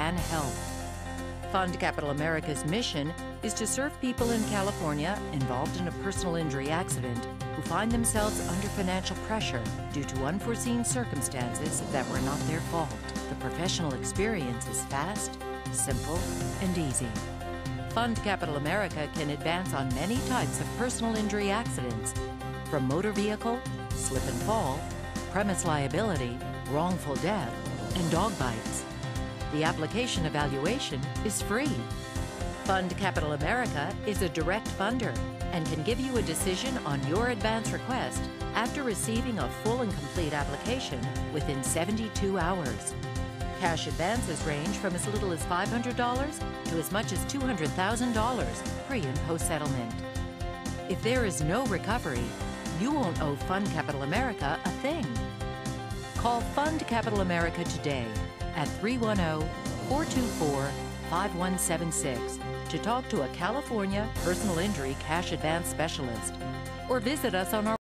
can help. Fund Capital America's mission is to serve people in California involved in a personal injury accident who find themselves under financial pressure due to unforeseen circumstances that were not their fault. The professional experience is fast, simple, and easy. Fund Capital America can advance on many types of personal injury accidents, from motor vehicle, slip and fall, premise liability, wrongful death, and dog bites. The application evaluation is free. Fund Capital America is a direct funder and can give you a decision on your advance request after receiving a full and complete application within 72 hours. Cash advances range from as little as $500 to as much as $200,000 pre- and post-settlement. If there is no recovery, you won't owe Fund Capital America a thing. Call Fund Capital America today at 310-424-5176 to talk to a California personal injury cash advance specialist, or visit us on our